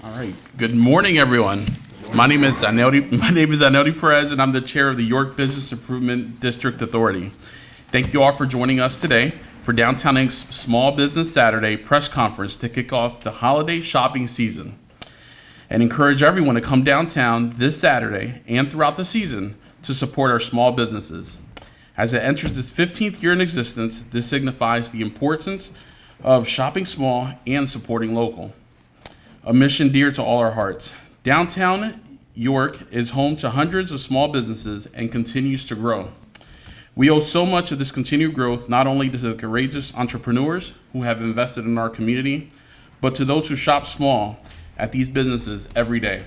All right. Good morning, everyone. My name is Aneldi Perez, and I'm the chair of the York Business Improvement District Authority. Thank you all for joining us today for Downtown Inc.'s Small Business Saturday press conference to kick off the holiday shopping season, and encourage everyone to come downtown this Saturday and throughout the season to support our small businesses. As it enters its 15th year in existence, this signifies the importance of shopping small and supporting local, a mission dear to all our hearts. Downtown York is home to hundreds of small businesses and continues to grow. We owe so much of this continued growth not only to the courageous entrepreneurs who have invested in our community, but to those who shop small at these businesses every day.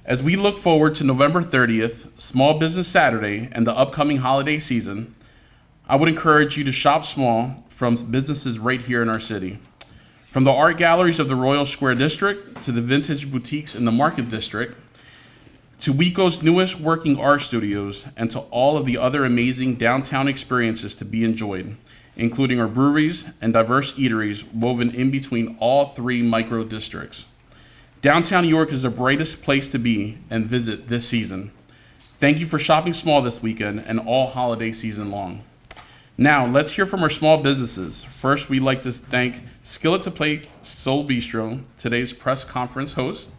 As we look forward to November 30th, Small Business Saturday, and the upcoming holiday season, I would encourage you to shop small from businesses right here in our city. From the art galleries of the Royal Square District to the vintage boutiques in the Market District, to WECO's newest working art studios, and to all of the other amazing downtown experiences to be enjoyed, including our breweries and diverse eateries woven in between all three micro districts. Downtown York is the brightest place to be and visit this season. Thank you for shopping small this weekend and all holiday season long. Now, let's hear from our small businesses. First, we'd like to thank Skillet to Plate Soul Bistro, today's press conference host.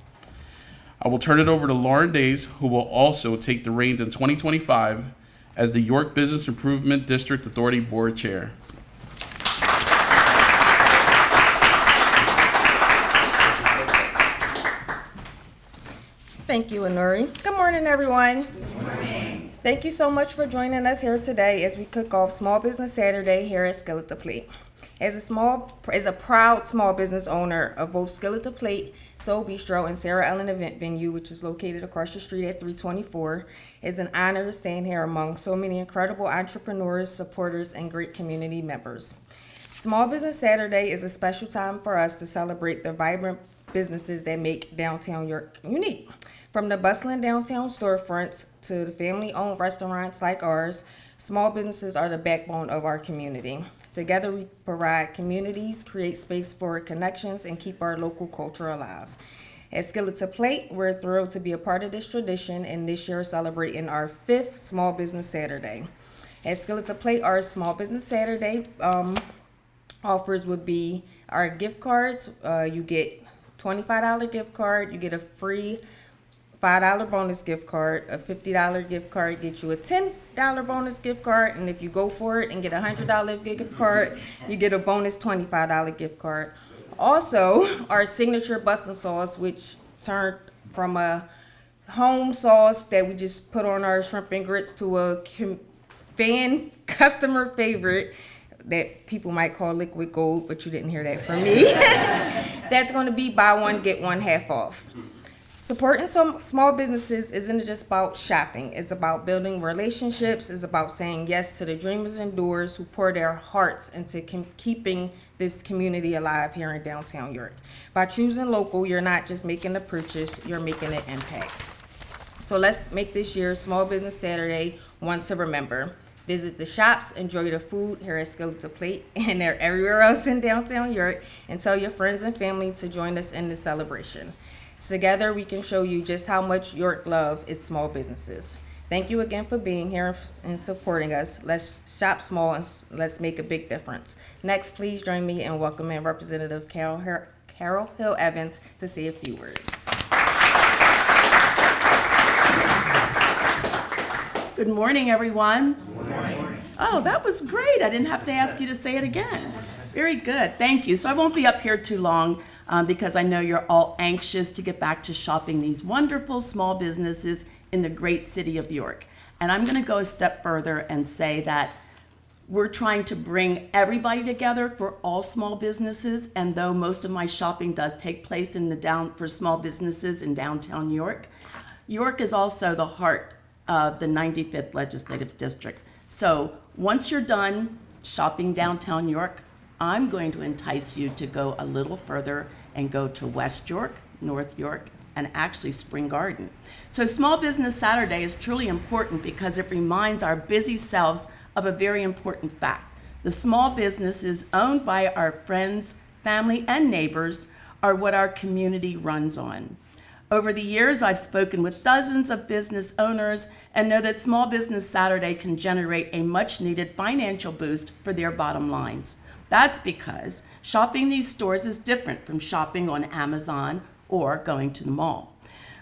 I will turn it over to Lauren Days, who will also take the reins in 2025 as the York Business Improvement District Authority Board Chair. Thank you, Anuri. Good morning, everyone. Good morning. Thank you so much for joining us here today as we kick off Small Business Saturday here at Skillet to Plate. As a proud small business owner of both Skillet to Plate, Soul Bistro, and Sarah Ellen Event Venue, which is located across the street at 324, it's an honor to stand here among so many incredible entrepreneurs, supporters, and great community members. Small Business Saturday is a special time for us to celebrate the vibrant businesses that make downtown York unique. From the bustling downtown storefronts to the family-owned restaurants like ours, small businesses are the backbone of our community. Together, we provide communities, create space for connections, and keep our local culture alive. At Skillet to Plate, we're thrilled to be a part of this tradition, and this year celebrating our 5th Small Business Saturday. At Skillet to Plate, our Small Business Saturday offers would be our gift cards. You get $25 gift card, you get a free $5 bonus gift card, a $50 gift card gets you a $10 bonus gift card, and if you go for it and get a $100 gift card, you get a bonus $25 gift card. Also, our signature bussin' sauce, which turned from a home sauce that we just put on our shrimp and grits to a fan customer favorite that people might call liquid gold, but you didn't hear that from me. That's going to be buy one, get one half off. Supporting some small businesses isn't just about shopping. It's about building relationships. It's about saying yes to the dreamers and doers who pour their hearts into keeping this community alive here in downtown York. By choosing local, you're not just making a purchase, you're making an impact. So let's make this year's Small Business Saturday one to remember. Visit the shops, enjoy the food here at Skillet to Plate, and they're everywhere else in downtown York, and tell your friends and family to join us in this celebration. Together, we can show you just how much York loves its small businesses. Thank you again for being here and supporting us. Let's shop small and let's make a big difference. Next, please join me in welcoming Representative Carol Hill Evans to say a few words. Good morning, everyone. Good morning. Oh, that was great. I didn't have to ask you to say it again. Very good. Thank you. So I won't be up here too long because I know you're all anxious to get back to shopping these wonderful small businesses in the great city of York. And I'm going to go a step further and say that we're trying to bring everybody together for all small businesses. And though most of my shopping does take place for small businesses in downtown York, York is also the heart of the 95th Legislative District. So once you're done shopping downtown York, I'm going to entice you to go a little further and go to West York, North York, and actually Spring Garden. So Small Business Saturday is truly important because it reminds our busy selves of a very important fact. The small businesses owned by our friends, family, and neighbors are what our community runs on. Over the years, I've spoken with dozens of business owners and know that Small Business Saturday can generate a much-needed financial boost for their bottom lines. That's because shopping these stores is different from shopping on Amazon or going to the mall.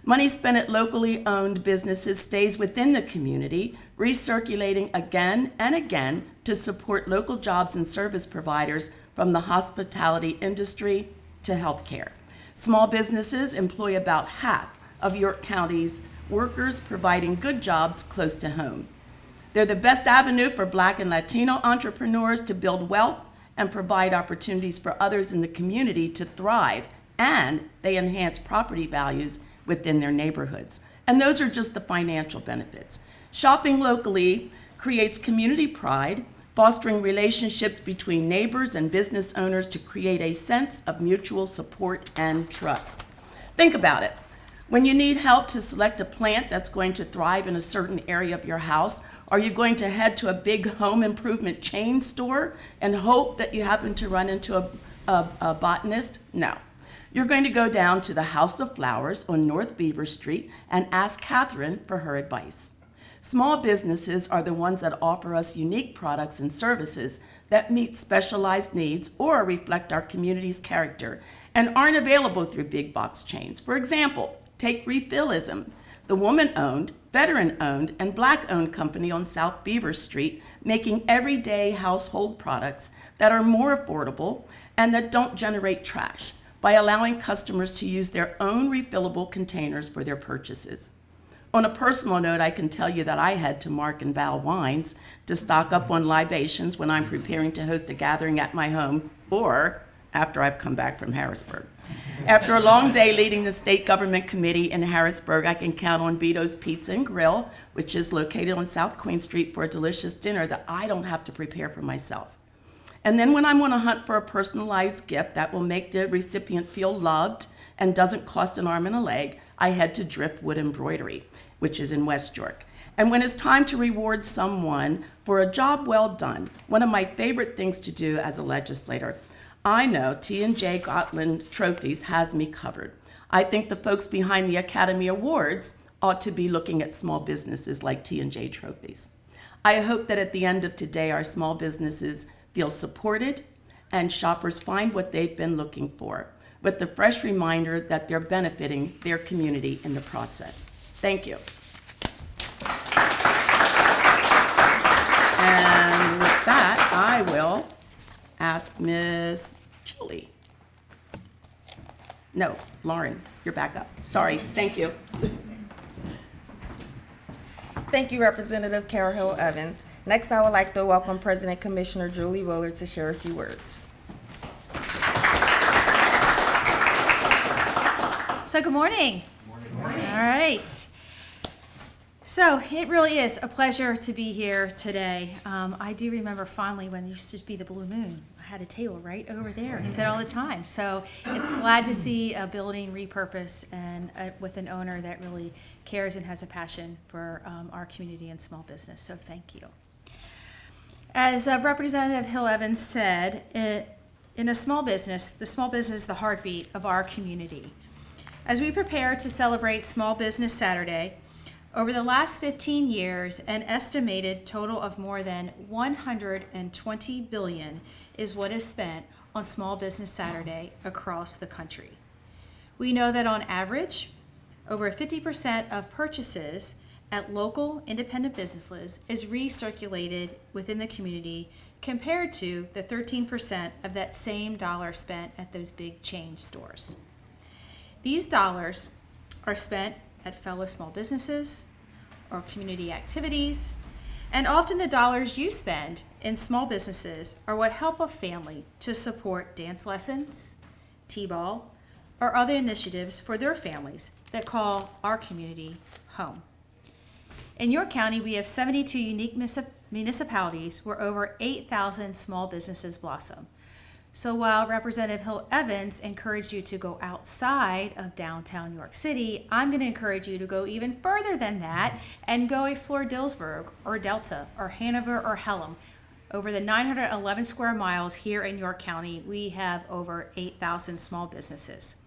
Money spent at locally owned businesses stays within the community, recirculating again and again to support local jobs and service providers from the hospitality industry to healthcare. Small businesses employ about half of York County's workers, providing good jobs close to home. They're the best avenue for Black and Latino entrepreneurs to build wealth and provide opportunities for others in the community to thrive, and they enhance property values within their neighborhoods. And those are just the financial benefits. Shopping locally creates community pride, fostering relationships between neighbors and business owners to create a sense of mutual support and trust. Think about it. When you need help to select a plant that's going to thrive in a certain area of your house, are you going to head to a big home improvement chain store and hope that you happen to run into a botanist? No. You're going to go down to the House of Flowers on North Beaver Street and ask Catherine for her advice. Small businesses are the ones that offer us unique products and services that meet specialized needs or reflect our community's character and aren't available through big box chains. For example, take Refillism, the woman-owned, veteran-owned, and Black-owned company on South Beaver Street, making everyday household products that are more affordable and that don't generate trash by allowing customers to use their own refillable containers for their purchases. On a personal note, I can tell you that I head to Mark and Val Wines to stock up on libations when I'm preparing to host a gathering at my home or after I've come back from Harrisburg. After a long day leading the state government committee in Harrisburg, I can count on Vito's Pizza and Grill, which is located on South Queen Street, for a delicious dinner that I don't have to prepare for myself. And then when I'm on a hunt for a personalized gift that will make the recipient feel loved and doesn't cost an arm and a leg, I head to Driftwood Embroidery, which is in West York. And when it's time to reward someone for a job well done, one of my favorite things to do as a legislator, I know T&J Gotland Trophies has me covered. I think the folks behind the Academy Awards ought to be looking at small businesses like T&J Trophies. I hope that at the end of today, our small businesses feel supported and shoppers find what they've been looking for, with the fresh reminder that they're benefiting their community in the process. Thank you. And with that, I will ask Miss Julie. No, Lauren, you're back up. Sorry, thank you. Thank you, Representative Carol Hill Evans. Next, I would like to welcome President Commissioner Julie Willard to share a few words. So good morning. Good morning. All right. So it really is a pleasure to be here today. I do remember fondly when there used to be the Blue Moon. I had a table right over there, sit all the time. So it's glad to see a building repurposed and with an owner that really cares and has a passion for our community and small business. So thank you. As Representative Hill Evans said, in a small business, the small business is the heartbeat of our community. As we prepare to celebrate Small Business Saturday, over the last 15 years, an estimated total of more than $120 billion is what is spent on Small Business Saturday across the country. We know that on average, over 50% of purchases at local independent businesses is recirculated within the community compared to the 13% of that same dollar spent at those big chain stores. These dollars are spent at fellow small businesses or community activities, and often the dollars you spend in small businesses are what help a family to support dance lessons, t-ball, or other initiatives for their families that call our community home. In York County, we have 72 unique municipalities where over 8,000 small businesses blossom. So while Representative Hill Evans encouraged you to go outside of downtown York City, I'm going to encourage you to go even further than that and go explore Dillsburg or Delta or Hanover or Pelham. Over the 911 square miles here in York County, we have over 8,000 small businesses.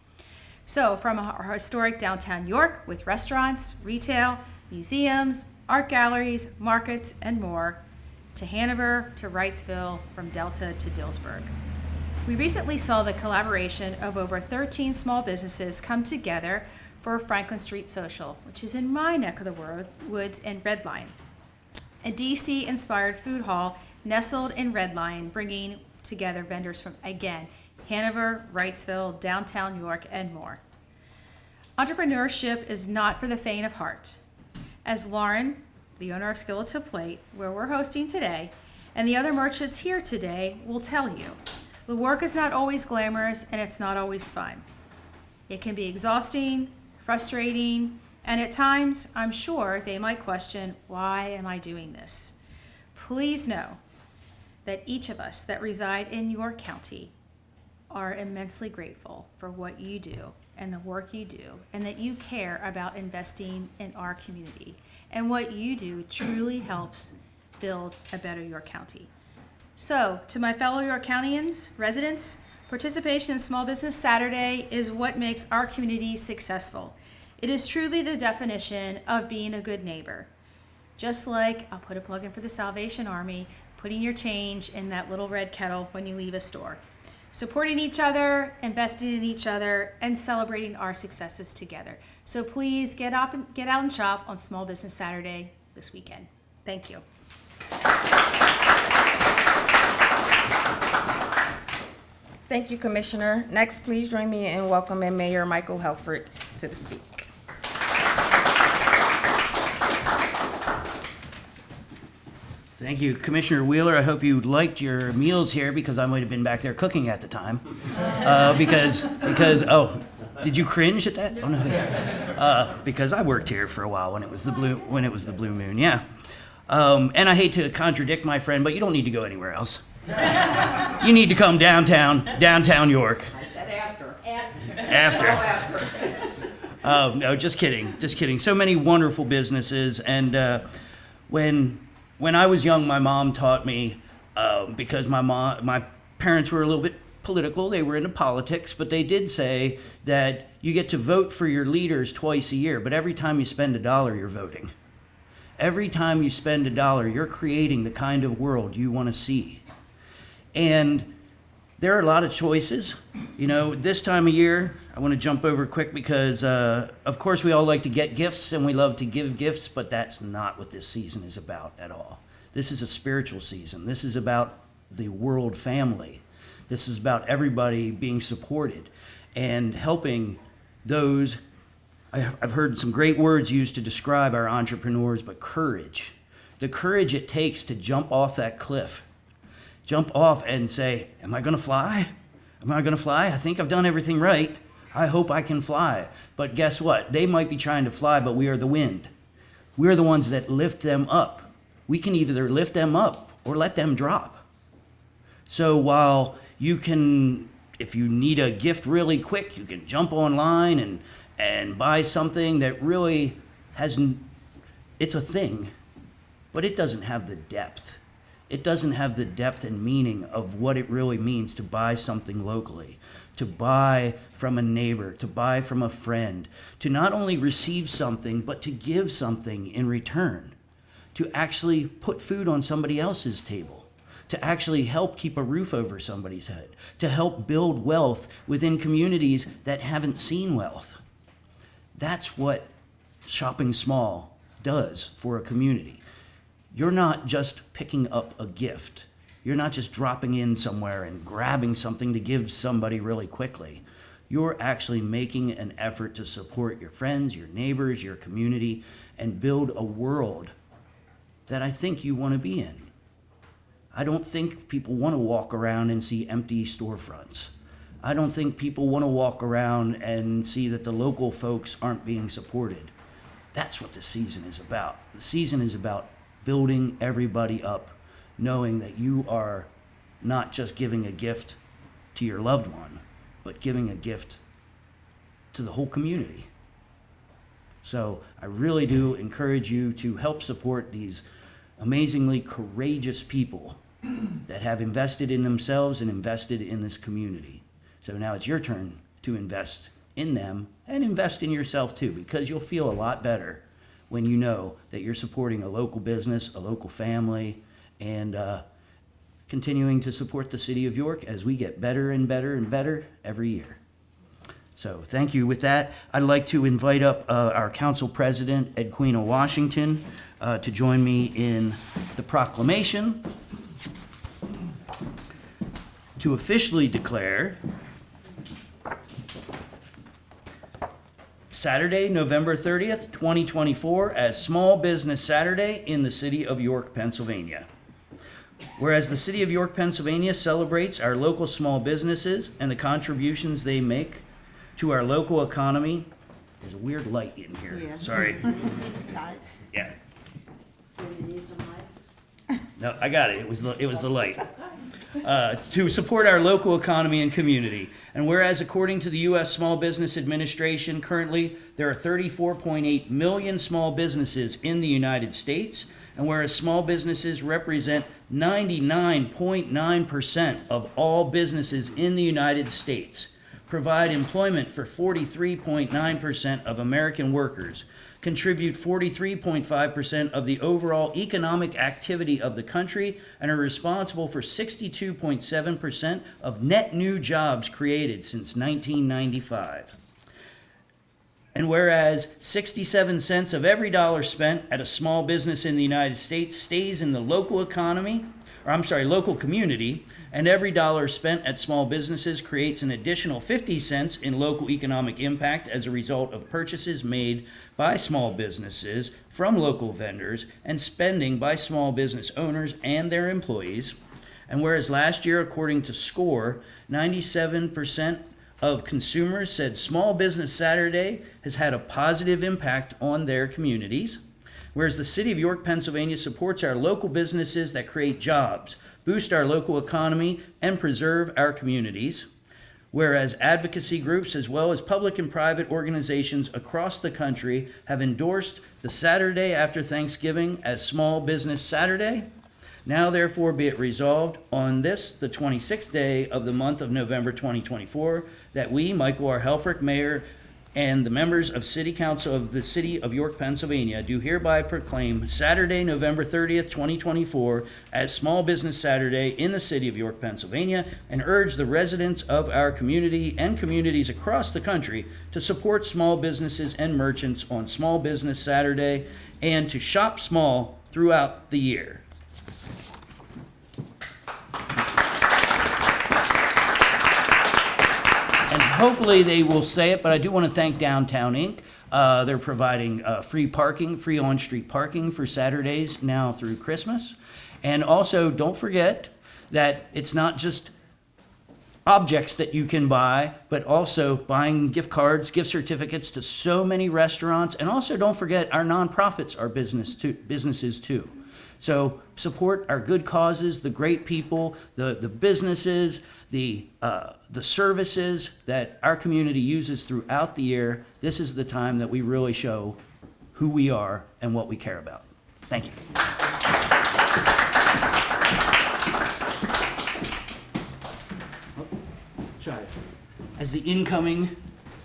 So from our historic downtown York with restaurants, retail, museums, art galleries, markets, and more, to Hanover, to Wrightsville, from Delta to Dillsburg. We recently saw the collaboration of over 13 small businesses come together for Franklin Street Social, which is in my neck of the woods in Red Line, a DC-inspired food hall nestled in Red Line, bringing together vendors from, again, Hanover, Wrightsville, downtown York, and more. Entrepreneurship is not for the faint of heart. As Lauren, the owner of Skeleton Plate, where we're hosting today, and the other merchants here today will tell you, the work is not always glamorous and it's not always fun. It can be exhausting, frustrating, and at times, I'm sure they might question, why am I doing this? Please know that each of us that reside in York County are immensely grateful for what you do and the work you do, and that you care about investing in our community. And what you do truly helps build a better York County. So, to my fellow York Countyans, residents, participation in Small Business Saturday is what makes our community successful. It is truly the definition of being a good neighbor. Just like, I'll put a plug in for the Salvation Army, putting your change in that little red kettle when you leave a store. Supporting each other, investing in each other, and celebrating our successes together. So please get out and shop on Small Business Saturday this weekend. Thank you. Thank you, Commissioner. Next, please join me in welcoming Mayor Michael Helfrich to the speak. Thank you, Commissioner Wheeler. I hope you liked your meals here because I might have been back there cooking at the time. Oh, did you cringe at that? Oh no, because I worked here for a while when it was the Blue Moon. Yeah, and I hate to contradict my friend, but you don't need to go anywhere else. You need to come downtown York. I said after. After. Oh no, just kidding. So many wonderful businesses, and when I was young, my mom taught me, because my parents were a little bit political, they were into politics, but they did say that you get to vote for your leaders twice a year, but every time you spend $1, you're voting. Every time you spend $1, you're creating the kind of world you want to see. And there are a lot of choices. You know, this time of year, I want to jump over quick because, of course, we all like to get gifts and we love to give gifts, but that's not what this season is about at all. This is a spiritual season. This is about the world family. This is about everybody being supported and helping those. I've heard some great words used to describe our entrepreneurs, but courage. The courage it takes to jump off that cliff. Jump off and say, am I going to fly? Am I going to fly? I think I've done everything right. I hope I can fly. But guess what? They might be trying to fly, but we are the wind. We're the ones that lift them up. We can either lift them up or let them drop. So while you can, if you need a gift really quick, you can jump online and buy something that really it's a thing, but it doesn't have the depth. It doesn't have the depth and meaning of what it really means to buy something locally, to buy from a neighbor, to buy from a friend, to not only receive something, but to give something in return, to actually put food on somebody else's table, to actually help keep a roof over somebody's head, to help build wealth within communities that haven't seen wealth. That's what shopping small does for a community. You're not just picking up a gift. You're not just dropping in somewhere and grabbing something to give somebody really quickly. You're actually making an effort to support your friends, your neighbors, your community, and build a world that I think you want to be in. I don't think people want to walk around and see empty storefronts. I don't think people want to walk around and see that the local folks aren't being supported. That's what the season is about. The season is about building everybody up, knowing that you are not just giving a gift to your loved one, but giving a gift to the whole community. So I really do encourage you to help support these amazingly courageous people that have invested in themselves and invested in this community. So now it's your turn to invest in them and invest in yourself too, because you'll feel a lot better when you know that you're supporting a local business, a local family, and continuing to support the city of York as we get better and better and better every year. So thank you. With that, I'd like to invite up our council president, Edwina Washington, to join me in the proclamation to officially declare Saturday, November 30th, 2024 as Small Business Saturday in the city of York, Pennsylvania. Whereas the city of York, Pennsylvania celebrates our local small businesses and the contributions they make to our local economy. There's a weird light in here. Yeah. Sorry. Got it. Yeah. Do you need some lights? No, I got it. It was the light. To support our local economy and community. And whereas according to the U.S. Small Business Administration, currently there are 34.8 million small businesses in the United States, and whereas small businesses represent 99.9% of all businesses in the United States, provide employment for 43.9% of American workers, contribute 43.5% of the overall economic activity of the country, and are responsible for 62.7% of net new jobs created since 1995. And whereas 67 cents of every dollar spent at a small business in the United States stays in the local economy, local community, and every dollar spent at small businesses creates an additional 50 cents in local economic impact as a result of purchases made by small businesses from local vendors and spending by small business owners and their employees. And whereas last year, according to SCORE, 97% of consumers said Small Business Saturday has had a positive impact on their communities. Whereas the city of York, Pennsylvania supports our local businesses that create jobs, boost our local economy, and preserve our communities. Whereas advocacy groups as well as public and private organizations across the country have endorsed the Saturday after Thanksgiving as Small Business Saturday. Now therefore be it resolved on this, the 26th day of the month of November 2024, that we, Michael R. Helfrich, Mayor, and the members of City Council of the City of York, Pennsylvania, do hereby proclaim Saturday, November 30th, 2024, as Small Business Saturday in the City of York, Pennsylvania, and urge the residents of our community and communities across the country to support small businesses and merchants on Small Business Saturday and to shop small throughout the year. Hopefully they will say it, but I do want to thank Downtown Inc. They're providing free on-street parking for Saturdays now through Christmas. And also, don't forget that it's not just objects that you can buy, but also buying gift cards, gift certificates to so many restaurants. And also, don't forget, our nonprofits are businesses too. So support our good causes, the great people, the businesses, the services that our community uses throughout the year. This is the time that we really show who we are and what we care about. Thank you. Sorry. As the incoming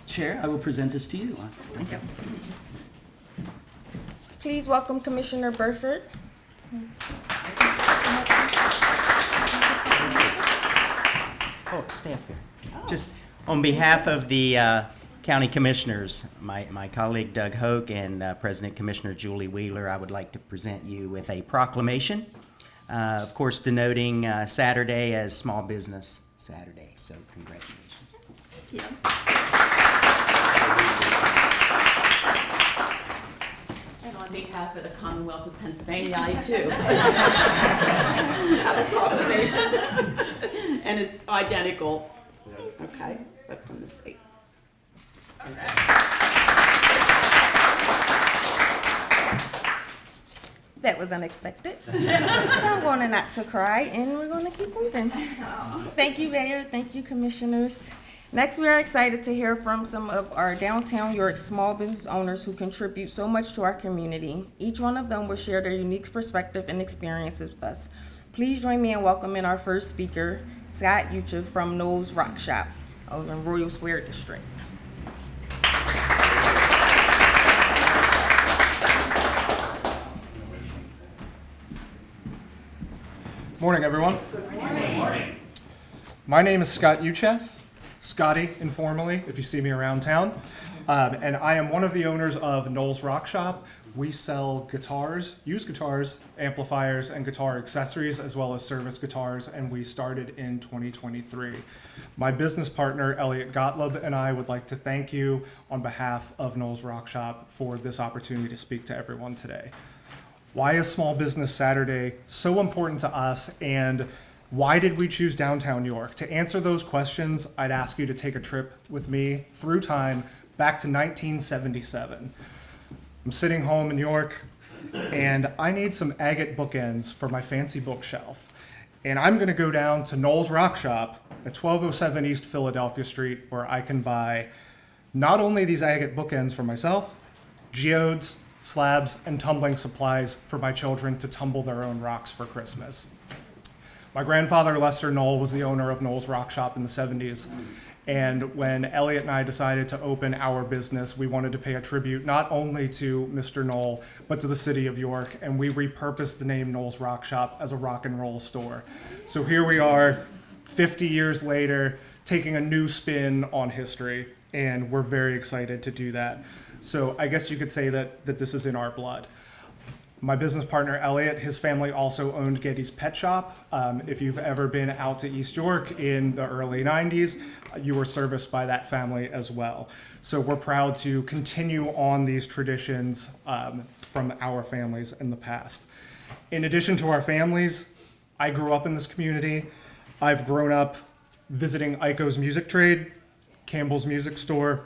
chair, I will present this to you. Thank you. Please welcome Commissioner Burford. Oh, stay up here. Just on behalf of the county commissioners, my colleague Doug Hoke and President Commissioner Julie Wheeler, I would like to present you with a proclamation, of course denoting Saturday as Small Business Saturday. So congratulations. Thank you. And on behalf of the Commonwealth of Pennsylvania, I too have a proclamation. And it's identical. Okay, but from the state. All right. That was unexpected. So I'm going to not to cry, and we're going to keep moving. Thank you, Mayor. Thank you, Commissioners. Next, we are excited to hear from some of our downtown York small business owners who contribute so much to our community. Each one of them will share their unique perspective and experiences with us. Please join me in welcoming our first speaker, Scott Ucha from Knowles Rock Shop over in Royal Square District. Morning, everyone. Morning. My name is Scott Uchef, Scotty informally, if you see me around town. And I am one of the owners of Knowles Rock Shop. We sell guitars, used guitars, amplifiers, and guitar accessories, as well as service guitars, and we started in 2023. My business partner, Elliot Gottlieb, and I would like to thank you on behalf of Knowles Rock Shop for this opportunity to speak to everyone today. Why is Small Business Saturday so important to us, and why did we choose downtown York? To answer those questions, I'd ask you to take a trip with me through time back to 1977. I'm sitting home in York, and I need some agate bookends for my fancy bookshelf. And I'm gonna go down to Knowles Rock Shop at 1207 East Philadelphia Street, where I can buy not only these agate bookends for myself, geodes, slabs, and tumbling supplies for my children to tumble their own rocks for Christmas. My grandfather, Lester Knoll, was the owner of Knowles Rock Shop in the 70s. And when Elliot and I decided to open our business, we wanted to pay a tribute not only to Mr. Knoll, but to the city of York. And we repurposed the name Knowles Rock Shop as a rock and roll store. So here we are, 50 years later, taking a new spin on history. And we're very excited to do that. So I guess you could say that this is in our blood. My business partner, Elliot, his family also owned Getty's Pet Shop. If you've ever been out to East York in the early 90s, you were serviced by that family as well. So we're proud to continue on these traditions from our families in the past. In addition to our families, I grew up in this community. I've grown up visiting Ico's Music Trade, Campbell's Music Store,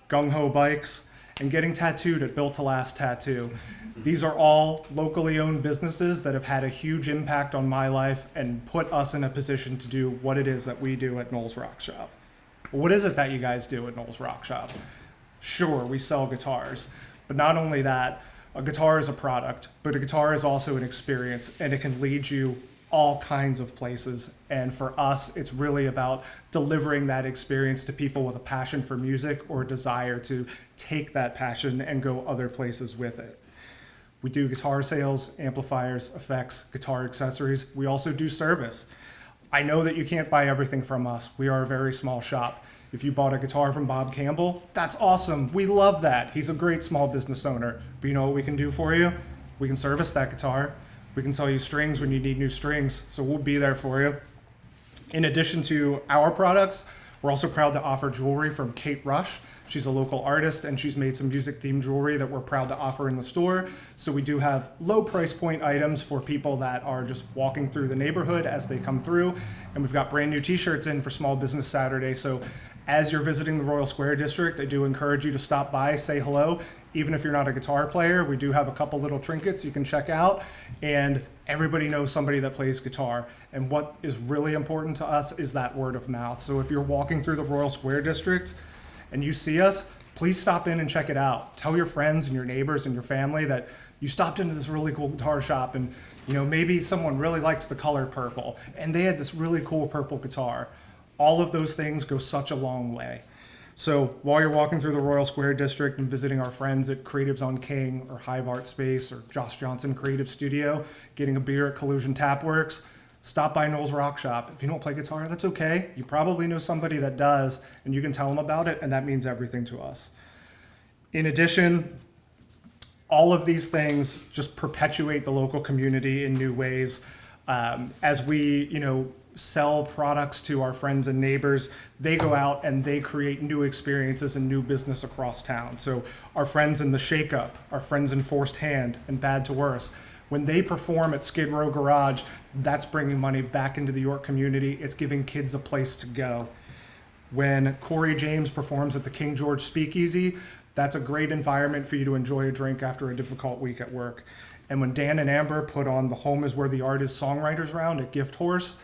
Gung Ho Bikes, and getting tattooed at Built to Last Tattoo. These are all locally owned businesses that have had a huge impact on my life and put us in a position to do what it is that we do at Knowles Rock Shop. What is it that you guys do at Knowles Rock Shop? Sure, we sell guitars, but not only that, a guitar is a product, but a guitar is also an experience, and it can lead you all kinds of places. And for us, it's really about delivering that experience to people with a passion for music or a desire to take that passion and go other places with it. We do guitar sales, amplifiers, effects, guitar accessories. We also do service. I know that you can't buy everything from us. We are a very small shop. If you bought a guitar from Bob Campbell, that's awesome. We love that. He's a great small business owner. But you know what we can do for you? We can service that guitar. We can sell you strings when you need new strings, so we'll be there for you. In addition to our products, we're also proud to offer jewelry from Kate Rush. She's a local artist, and she's made some music-themed jewelry that we're proud to offer in the store. So we do have low price point items for people that are just walking through the neighborhood as they come through. And we've got brand new t-shirts in for Small Business Saturday. So as you're visiting the Royal Square District, I do encourage you to stop by, say hello. Even if you're not a guitar player, we do have a couple little trinkets you can check out. And everybody knows somebody that plays guitar. And what is really important to us is that word of mouth. So if you're walking through the Royal Square District and you see us, please stop in and check it out. Tell your friends and your neighbors and your family that you stopped into this really cool guitar shop, and you know, maybe someone really likes the color purple and they had this really cool purple guitar. All of those things go such a long way. So while you're walking through the Royal Square District and visiting our friends at Creatives on King or Hive Art Space or Josh Johnson Creative Studio, getting a beer at Collusion Tapworks, stop by Knowles Rock Shop. If you don't play guitar, that's okay. You probably know somebody that does, and you can tell them about it, and that means everything to us. In addition, all of these things just perpetuate the local community in new ways. As we, sell products to our friends and neighbors, they go out and they create new experiences and new business across town. So our friends in the Shake Up, our friends in Forced Hand and Bad to Worse, when they perform at Skid Row Garage, that's bringing money back into the York community. It's giving kids a place to go. When Corey James performs at the King George Speakeasy, that's a great environment for you to enjoy a drink after a difficult week at work. And when Dan and Amber put on the Home is Where the Art Is Songwriters Round at Gift Horse,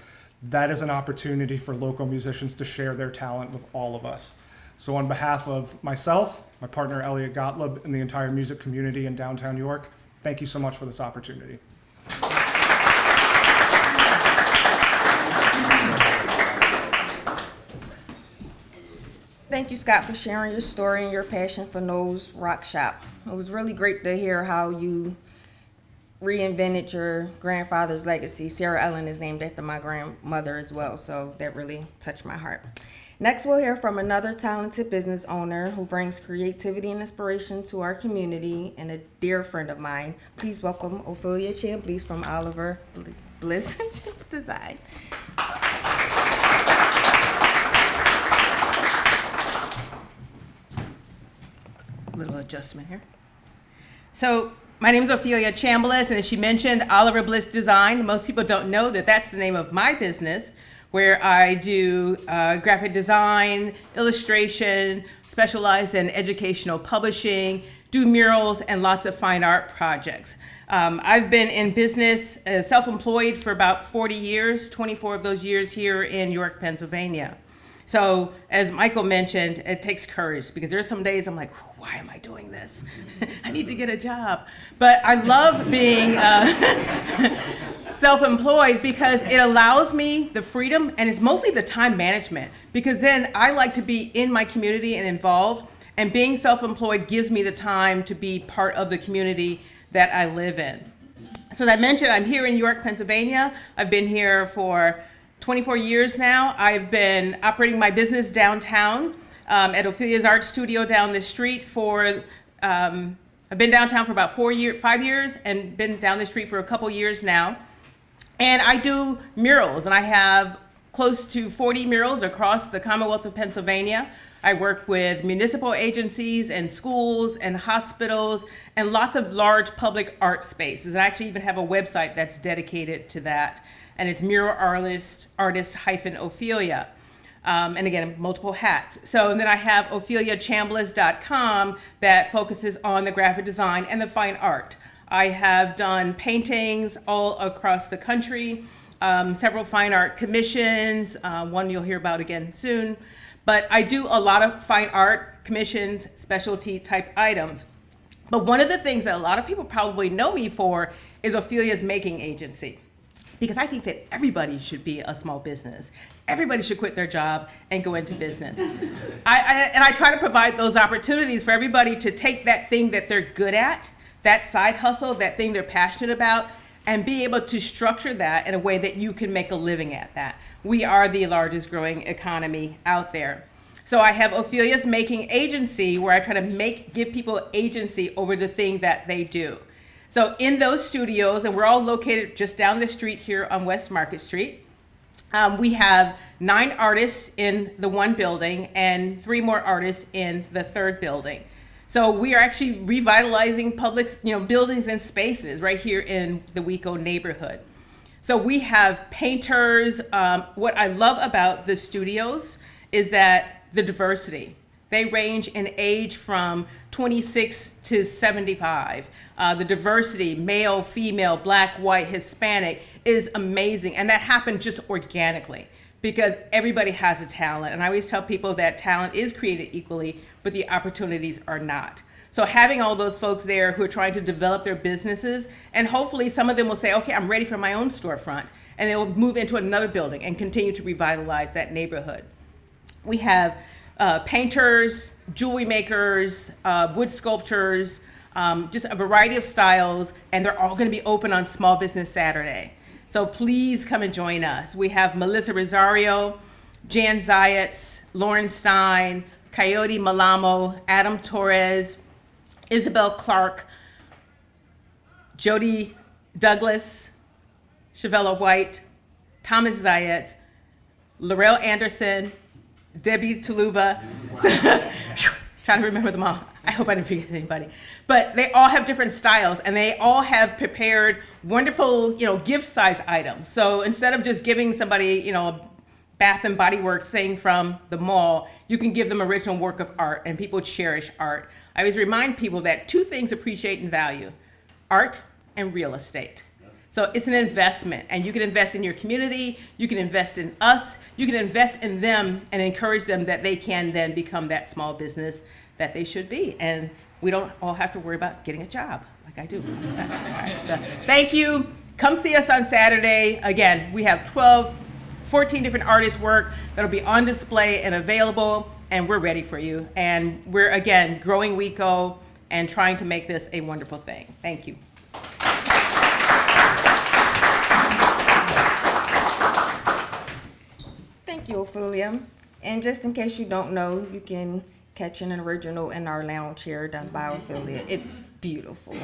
that is an opportunity for local musicians to share their talent with all of us. So on behalf of myself, my partner Elliot Gottlieb, and the entire music community in downtown York, thank you so much for this opportunity. Thank you, Scott, for sharing your story and your passion for Noel's Rock Shop. It was really great to hear how you reinvented your grandfather's legacy. Sarah Ellen is named after my grandmother as well, so that really touched my heart. Next, we'll hear from another talented business owner who brings creativity and inspiration to our community and a dear friend of mine. Please welcome Ophelia Chambliss from Oliver Bliss Design. Little adjustment here. So my name is Ophelia Chambliss, and as she mentioned, Oliver Bliss Design. Most people don't know that that's the name of my business, where I do graphic design, illustration, specialize in educational publishing, do murals, and lots of fine art projects. I've been in business self-employed for about 40 years, 24 of those years here in York, Pennsylvania. So as Michael mentioned, it takes courage, because there are some days I'm like, why am I doing this? I need to get a job. But I love being self-employed because it allows me the freedom, and it's mostly the time management, because then I like to be in my community and involved, and being self-employed gives me the time to be part of the community that I live in. So as I mentioned, I'm here in York, Pennsylvania. I've been here for 24 years now. I've been operating my business downtown at Ophelia's Art Studio down the street for, I've been downtown for about 5 years, and been down the street for a couple years now. And I do murals, and I have close to 40 murals across the Commonwealth of Pennsylvania. I work with municipal agencies and schools and hospitals and lots of large public art spaces. And I actually even have a website that's dedicated to that. And it's mural artist-Ophelia. And again, multiple hats. So and then I have OpheliaChambliss.com that focuses on the graphic design and the fine art. I have done paintings all across the country, several fine art commissions, one you'll hear about again soon. But I do a lot of fine art commissions, specialty type items. But one of the things that a lot of people probably know me for is Ophelia's Making Agency. Because I think that everybody should be a small business. Everybody should quit their job and go into business. I try to provide those opportunities for everybody to take that thing that they're good at, that side hustle, that thing they're passionate about, and be able to structure that in a way that you can make a living at that. We are the largest growing economy out there. So I have Ophelia's Making Agency, where I try to give people agency over the thing that they do. So in those studios, and we're all located just down the street here on West Market Street, we have 9 artists in the one building and 3 more artists in the third building. So we are actually revitalizing public, buildings and spaces right here in the WeCo neighborhood. So we have painters. What I love about the studios is that the diversity. They range in age from 26 to 75. The diversity, male, female, black, white, Hispanic, is amazing. And that happened just organically because everybody has a talent. And I always tell people that talent is created equally, but the opportunities are not. So having all those folks there who are trying to develop their businesses, and hopefully some of them will say, okay, I'm ready for my own storefront. And they will move into another building and continue to revitalize that neighborhood. We have painters, jewelry makers, wood sculptors, just a variety of styles, and they're all going to be open on Small Business Saturday. So please come and join us. We have Melissa Rosario, Jan Zayats, Lauren Stein, Coyote Malamo, Adam Torres, Isabel Clark, Jody Douglas, Shavella White, Thomas Zayats, Laurel Anderson, Debbie Tuluba. Trying to remember them all. I hope I didn't forget anybody. But they all have different styles, and they all have prepared wonderful, gift size items. So instead of just giving somebody, a Bath and Body Works thing from the mall, you can give them original work of art, and people cherish art. I always remind people that 2 things appreciate in value: art and real estate. So it's an investment, and you can invest in your community, you can invest in us, you can invest in them and encourage them that they can then become that small business that they should be. And we don't all have to worry about getting a job like I do. So thank you. Come see us on Saturday. Again, we have 14 different artists' work that'll be on display and available. and we're ready for you. And we're, again, growing WeCo and trying to make this a wonderful thing. Thank you. Thank you, Ophelia. And just in case you don't know, you can catch an original in our lounge here done by Ophelia. It's beautiful,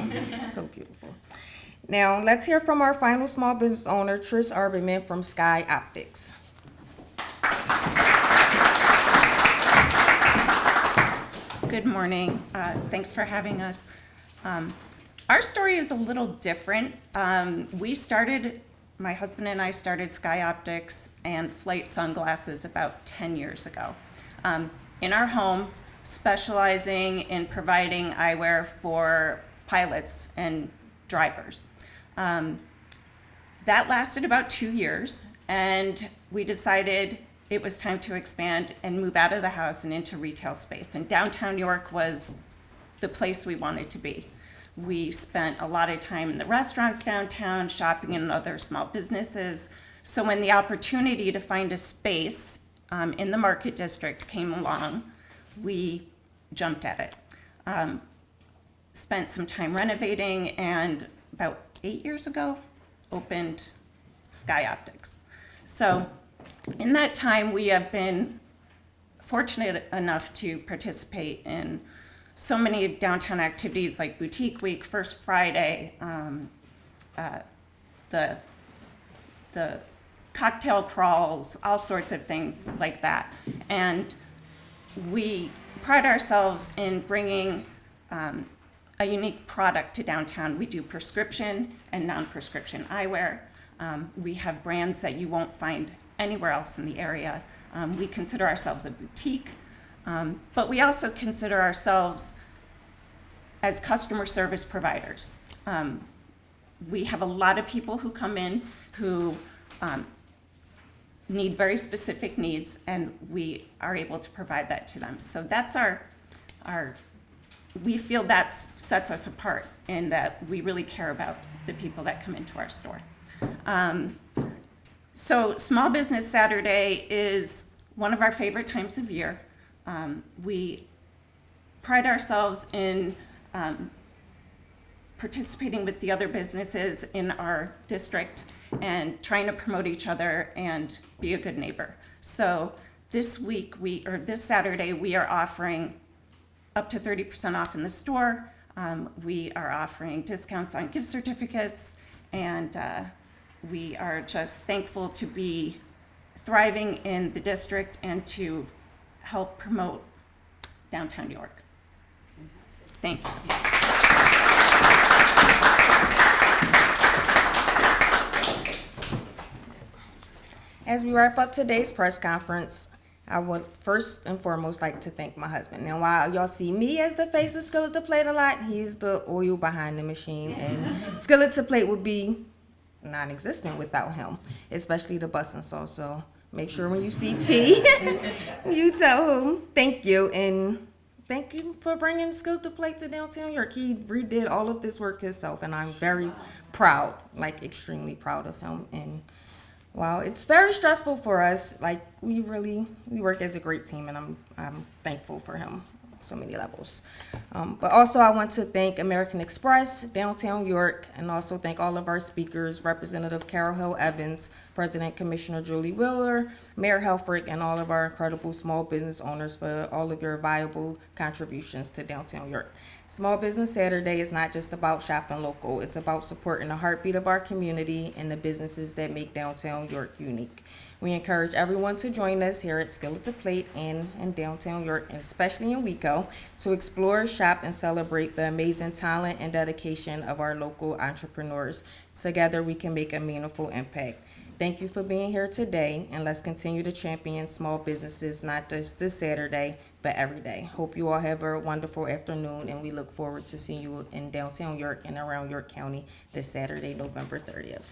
so beautiful. Now, let's hear from our final small business owner, Tris Arberman from Sky Optics. Good morning. Thanks for having us. Our story is a little different. My husband and I started Sky Optics and Flight Sunglasses about 10 years ago. In our home, specializing in providing eyewear for pilots and drivers. That lasted about 2 years, and we decided it was time to expand and move out of the house and into retail space. And downtown York was the place we wanted to be. We spent a lot of time in the restaurants downtown, shopping in other small businesses. So when the opportunity to find a space in the Market District came along, we jumped at it. Spent some time renovating, and about 8 years ago, opened Sky Optics. So in that time, we have been fortunate enough to participate in so many downtown activities like Boutique Week, First Friday, the cocktail crawls, all sorts of things like that. And we pride ourselves in bringing a unique product to downtown. We do prescription and non-prescription eyewear. We have brands that you won't find anywhere else in the area. We consider ourselves a boutique, but we also consider ourselves as customer service providers. We have a lot of people who come in who need very specific needs, and we are able to provide that to them. So that's we feel that sets us apart in that we really care about the people that come into our store. So Small Business Saturday is one of our favorite times of year. We pride ourselves in participating with the other businesses in our district and trying to promote each other and be a good neighbor. So this Saturday, we are offering up to 30% off in the store. We are offering discounts on gift certificates, and we are just thankful to be thriving in the district and to help promote downtown York. Thank you. As we wrap up today's press conference, I would first and foremost like to thank my husband. Now, while y'all see me as the face of Skillet to Plate a lot, he's the oil behind the machine, and Skillet to Plate would be non-existent without him, especially the busting sauce. So make sure when you see T, you tell him thank you, and thank you for bringing Skillet to Plate to downtown York. He redid all of this work himself, and I'm very proud, like extremely proud of him. And while it's very stressful for us, like we work as a great team, and I'm thankful for him on so many levels. But also I want to thank American Express, Downtown York, and also thank all of our speakers, Representative Carol Hill Evans, President Commissioner Julie Wheeler, Mayor Helfrich, and all of our incredible small business owners for all of your valuable contributions to Downtown York. Small Business Saturday is not just about shopping local. It's about supporting the heartbeat of our community and the businesses that make downtown York unique. We encourage everyone to join us here at Skillet to Plate and in downtown York, and especially in WeCo, to explore, shop, and celebrate the amazing talent and dedication of our local entrepreneurs. Together, we can make a meaningful impact. Thank you for being here today, and let's continue to champion small businesses, not just this Saturday, but every day. Hope you all have a wonderful afternoon, and we look forward to seeing you in downtown York and around York County this Saturday, November 30th.